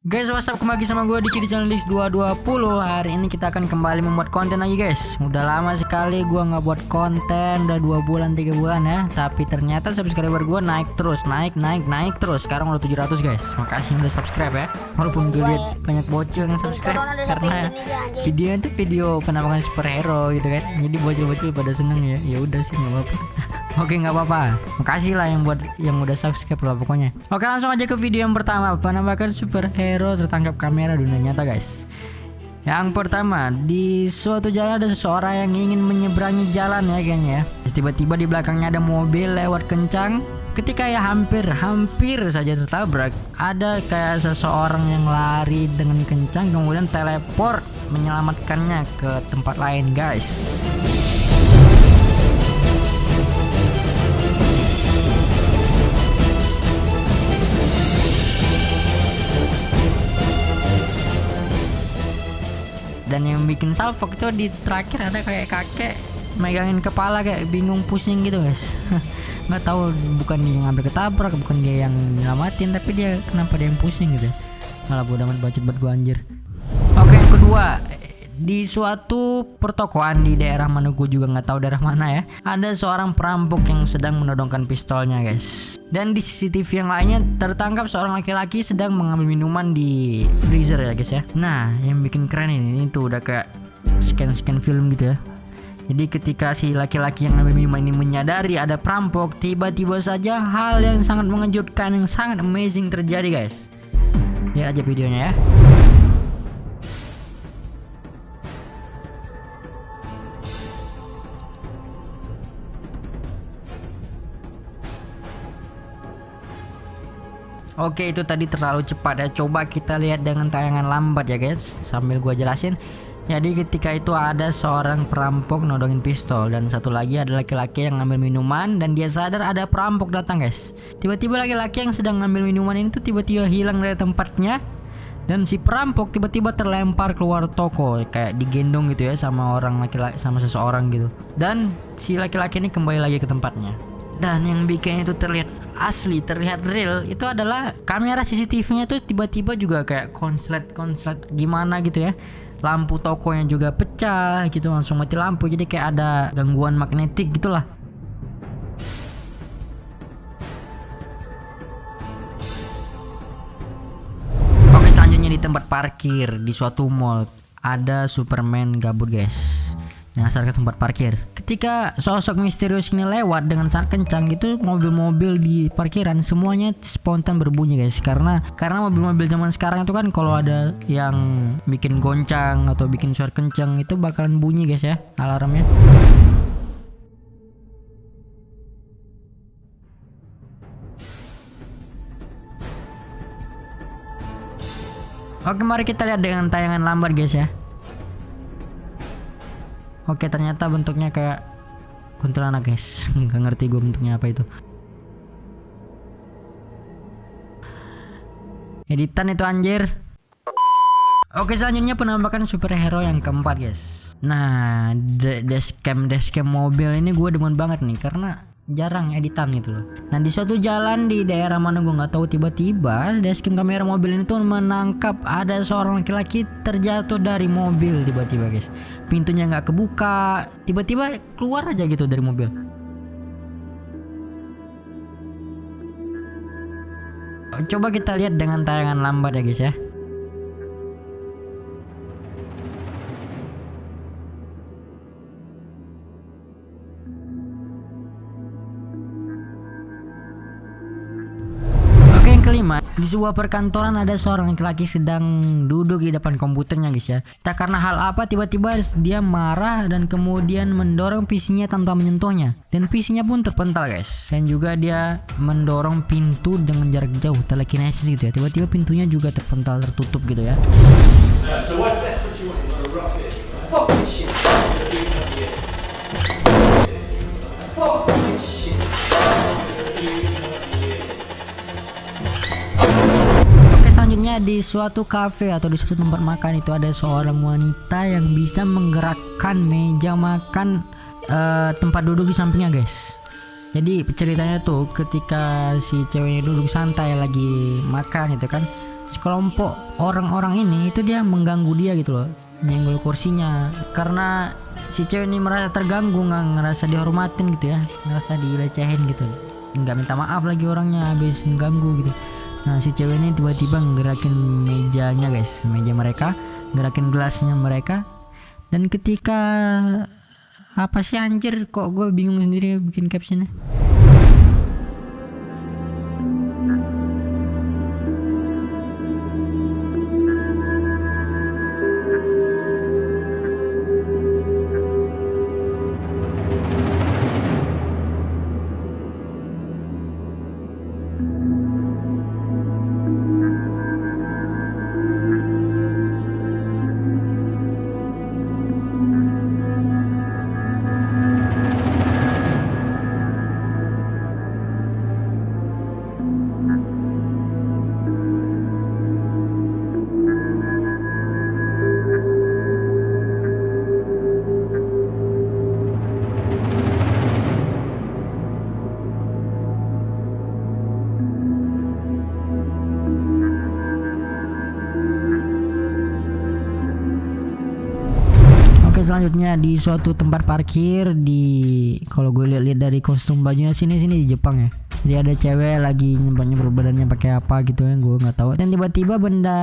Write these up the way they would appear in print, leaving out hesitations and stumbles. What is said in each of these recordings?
Guys, what's up, kembali lagi sama gue Diki di channel Dix220. Hari ini kita akan kembali membuat konten lagi guys. Udah lama sekali gue nggak buat konten, udah 2 bulan 3 bulan ya. Tapi ternyata subscriber gue naik terus, naik terus. Sekarang udah 700 guys. Makasih udah subscribe ya. Walaupun gue lihat banyak bocil yang subscribe karena video itu video penampakan superhero gitu kan. Jadi bocil-bocil pada seneng ya. Ya udah sih, nggak apa-apa. Oke, nggak apa-apa. Makasih lah yang udah subscribe lah pokoknya. Oke, langsung aja ke video yang pertama. Penampakan superhero tertangkap kamera dunia nyata guys. Yang pertama, di suatu jalan ada seseorang yang ingin menyeberangi jalan ya kayaknya ya. Tiba-tiba di belakangnya ada mobil lewat kencang. Ketika ya hampir saja tertabrak, ada kayak seseorang yang lari dengan kencang kemudian teleport menyelamatkannya ke tempat lain guys. Dan yang bikin salfok itu di terakhir ada kayak kakek megangin kepala kayak bingung pusing gitu guys. Nggak tahu, bukan dia yang ngambil ketabrak, bukan dia yang nyelamatin, tapi dia kenapa dia yang pusing gitu. Malah bodoh amat bacot buat gua anjir. Oke, yang kedua, di suatu pertokoan di daerah mana gue juga nggak tahu daerah mana ya, ada seorang perampok yang sedang menodongkan pistolnya guys. Dan di CCTV yang lainnya tertangkap seorang laki-laki sedang mengambil minuman di freezer ya guys ya. Nah, yang bikin keren ini tuh udah kayak scan film gitu ya. Jadi ketika si laki-laki yang ngambil minuman ini menyadari ada perampok, tiba-tiba saja hal yang sangat mengejutkan, yang sangat amazing terjadi guys. Lihat aja videonya ya. Oke, itu tadi terlalu cepat ya. Coba kita lihat dengan tayangan lambat ya guys, sambil gua jelasin. Jadi ketika itu ada seorang perampok nodongin pistol, dan satu lagi ada laki-laki yang ngambil minuman, dan dia sadar ada perampok datang guys. Tiba-tiba laki-laki yang sedang ngambil minuman ini tuh tiba-tiba hilang dari tempatnya, dan si perampok tiba-tiba terlempar keluar toko kayak digendong gitu ya sama orang laki-laki, sama seseorang gitu. Dan si laki-laki ini kembali lagi ke tempatnya. Dan yang bikin itu terlihat asli, terlihat real, itu adalah kamera CCTV-nya tuh tiba-tiba juga kayak konslet gimana gitu ya. Lampu tokonya juga pecah gitu, langsung mati lampu, jadi kayak ada gangguan magnetik gitulah. Oke, selanjutnya di tempat parkir di suatu mall ada Superman gabut guys, nyasar ke tempat parkir. Ketika sosok misterius ini lewat dengan sangat kencang gitu, mobil-mobil di parkiran semuanya spontan berbunyi guys. Karena mobil-mobil zaman sekarang itu kan kalau ada yang bikin goncang atau bikin suara kencang itu bakalan bunyi guys ya alarmnya. Oke, mari kita lihat dengan tayangan lambat guys ya. Oke, ternyata bentuknya kayak kuntilanak guys. Nggak ngerti gue bentuknya apa itu. Editan itu anjir. Oke, selanjutnya penampakan superhero yang keempat guys. Nah, dashcam mobil ini gue demen banget nih karena jarang editan gitu loh. Nah, di suatu jalan di daerah mana gue nggak tahu, tiba-tiba dashcam kamera mobil ini tuh menangkap ada seorang laki-laki terjatuh dari mobil tiba-tiba guys. Pintunya nggak kebuka, tiba-tiba keluar aja gitu dari mobil. Coba kita lihat dengan tayangan lambat ya guys ya. Kelima, di sebuah perkantoran ada seorang laki-laki sedang duduk di depan komputernya guys ya. Tak karena hal apa tiba-tiba dia marah dan kemudian mendorong PC-nya tanpa menyentuhnya, dan PC-nya pun terpental guys. Dan juga dia mendorong pintu dengan jarak jauh, telekinesis gitu ya. Tiba-tiba pintunya juga terpental, tertutup gitu ya. Selanjutnya di suatu cafe atau di suatu tempat makan itu ada seorang wanita yang bisa menggerakkan meja makan tempat duduk di sampingnya guys. Jadi ceritanya tuh ketika si ceweknya duduk santai lagi makan gitu kan, sekelompok orang-orang ini itu dia mengganggu dia gitu loh, nyenggol kursinya, karena si cewek ini merasa terganggu, nggak ngerasa dihormatin gitu ya, ngerasa dilecehin gitu, nggak minta maaf lagi orangnya habis mengganggu gitu. Nah si cewek ini tiba-tiba ngerakin mejanya guys, meja mereka, gerakin gelasnya mereka. Dan ketika apa sih anjir, kok gue bingung sendiri bikin captionnya. Oke, selanjutnya di suatu tempat parkir kalau gue lihat dari kostum bajunya sini di Jepang ya. Jadi ada cewek lagi nyempel badannya pakai apa gitu ya, gue nggak tahu. Dan tiba-tiba benda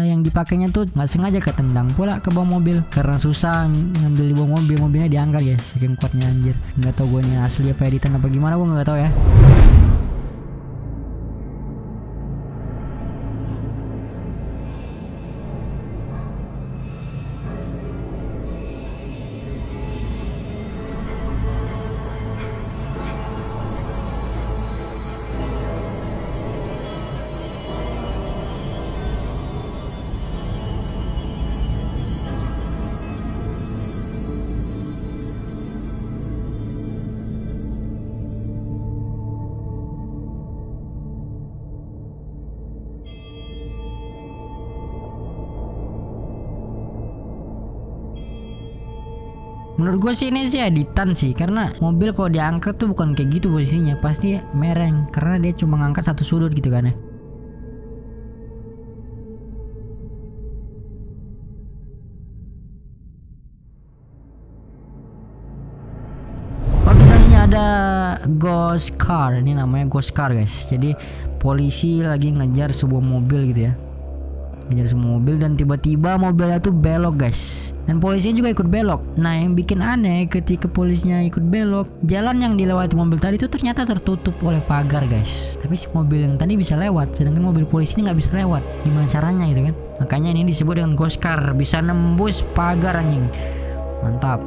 yang dipakainya tuh nggak sengaja ketendang pula ke bawah mobil karena susah ngambil di bawah mobil, mobilnya diangkat guys, saking kuatnya anjir. Nggak tahu gue ini asli apa editan apa gimana, gue nggak tahu ya. Menurut gue sih ini sih editan sih, karena mobil kalau diangkat tuh bukan kayak gitu posisinya, pasti mereng karena dia cuma ngangkat satu sudut gitu kan ya. Oke, selanjutnya ada ghost car. Ini namanya ghost car guys. Jadi polisi lagi ngejar sebuah mobil gitu ya, ngejar semua mobil, dan tiba-tiba mobilnya tuh belok guys, dan polisinya juga ikut belok. Nah yang bikin aneh, ketika polisinya ikut belok, jalan yang dilewati mobil tadi itu ternyata tertutup oleh pagar guys. Tapi si mobil yang tadi bisa lewat, sedangkan mobil polisi ini nggak bisa lewat. Gimana caranya gitu kan? Makanya ini disebut dengan ghost car, bisa nembus pagar anjing. Mantap.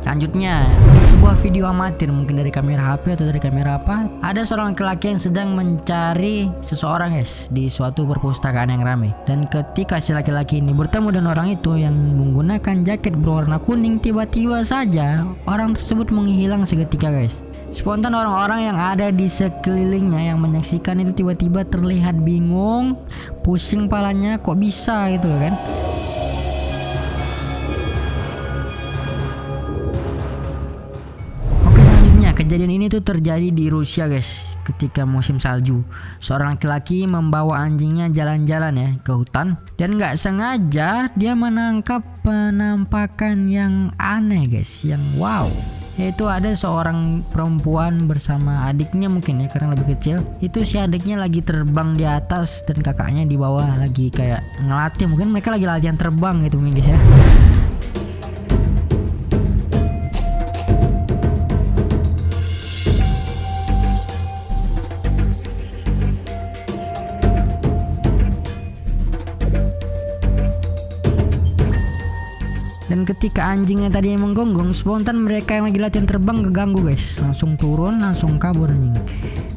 Selanjutnya, di sebuah video amatir mungkin dari kamera HP atau dari kamera apa, ada seorang laki-laki yang sedang mencari seseorang guys di suatu perpustakaan yang ramai. Dan ketika si laki-laki ini bertemu dengan orang itu yang menggunakan jaket berwarna kuning, tiba-tiba saja orang tersebut menghilang seketika guys. Spontan orang-orang yang ada di sekelilingnya yang menyaksikan itu tiba-tiba terlihat bingung, pusing palanya, kok bisa gitu loh kan. Kejadian ini tuh terjadi di Rusia guys, ketika musim salju. Seorang laki-laki membawa anjingnya jalan-jalan ya ke hutan, dan nggak sengaja dia menangkap penampakan yang aneh guys, yang wow. Yaitu ada seorang perempuan bersama adiknya mungkin ya, karena lebih kecil. Itu si adiknya lagi terbang di atas dan kakaknya di bawah lagi kayak ngelatih, mungkin mereka lagi latihan terbang gitu mungkin guys ya. Dan ketika anjingnya tadi yang menggonggong, spontan mereka yang lagi latihan terbang keganggu guys, langsung turun, langsung kabur anjing,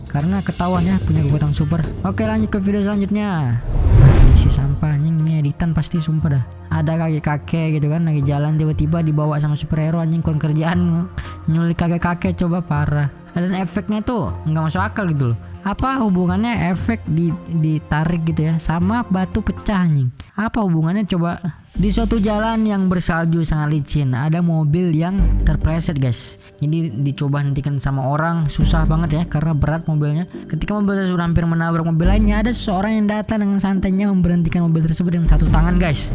karena ketahuan ya punya kekuatan super. Oke, lanjut ke video selanjutnya. Nah, ini si sampah anjing, ini editan pasti sumpah dah. Ada kakek-kakek gitu kan lagi jalan, tiba-tiba dibawa sama superhero anjing, kon kerjaan nyulik kakek-kakek, coba parah. Dan efeknya tuh nggak masuk akal gitu loh. Apa hubungannya efek ditarik gitu ya sama batu pecah anjing? Apa hubungannya coba? Di suatu jalan yang bersalju sangat licin ada mobil yang terpleset guys. Jadi dicoba hentikan sama orang susah banget ya karena berat mobilnya. Ketika mobil sudah hampir menabrak mobil lainnya, ada seseorang yang datang dengan santainya memberhentikan mobil tersebut dengan satu tangan guys.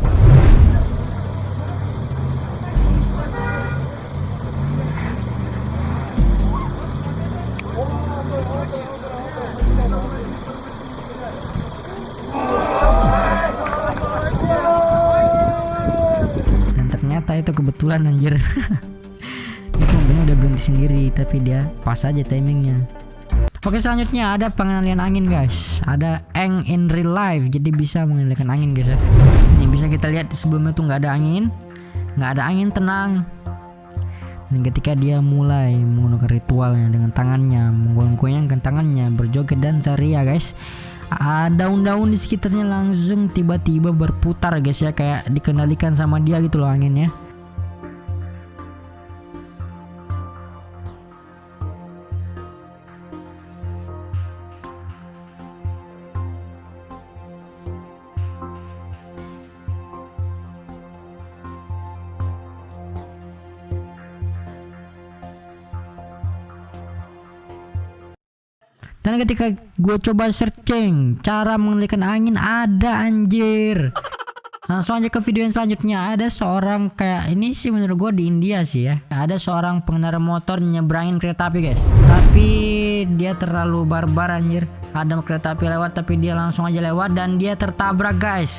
Ternyata itu kebetulan anjir. Itu mobilnya udah berhenti sendiri tapi dia pas aja timingnya. Oke, selanjutnya ada pengendalian angin guys. Ada Eng in real life, jadi bisa mengendalikan angin guys ya. Ini bisa kita lihat sebelumnya tuh nggak ada angin tenang. Dan ketika dia mulai menggunakan ritualnya dengan tangannya, menggoyang-goyangkan tangannya, berjoget dan ceria guys, daun-daun di sekitarnya langsung tiba-tiba berputar guys ya, kayak dikendalikan sama dia gitu loh anginnya. Dan ketika gue coba searching cara mengendalikan angin, ada anjir. Langsung aja ke video yang selanjutnya. Ada seorang kayak ini sih menurut gue di India sih ya. Ada seorang pengendara motor nyebrangin kereta api guys. Tapi dia terlalu barbar anjir. Ada kereta api lewat tapi dia langsung aja lewat dan dia tertabrak guys.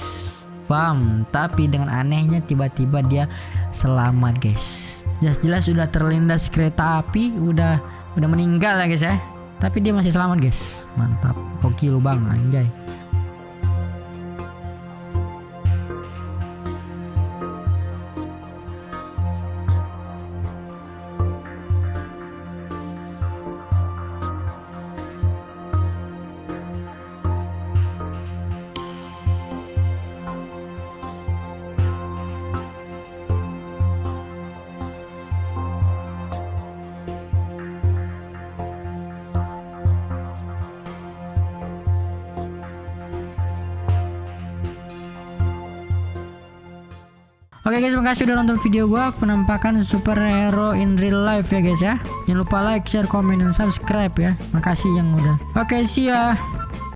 Bam. Tapi dengan anehnya tiba-tiba dia selamat guys. Jelas-jelas udah terlindas kereta api, udah meninggal ya guys ya. Tapi dia masih selamat guys. Mantap. Hoki lu bang anjay. Oke guys, makasih udah nonton video gua penampakan superhero in real life ya guys ya. Jangan lupa like, share, komen, dan subscribe ya. Makasih yang udah. Oke, see ya.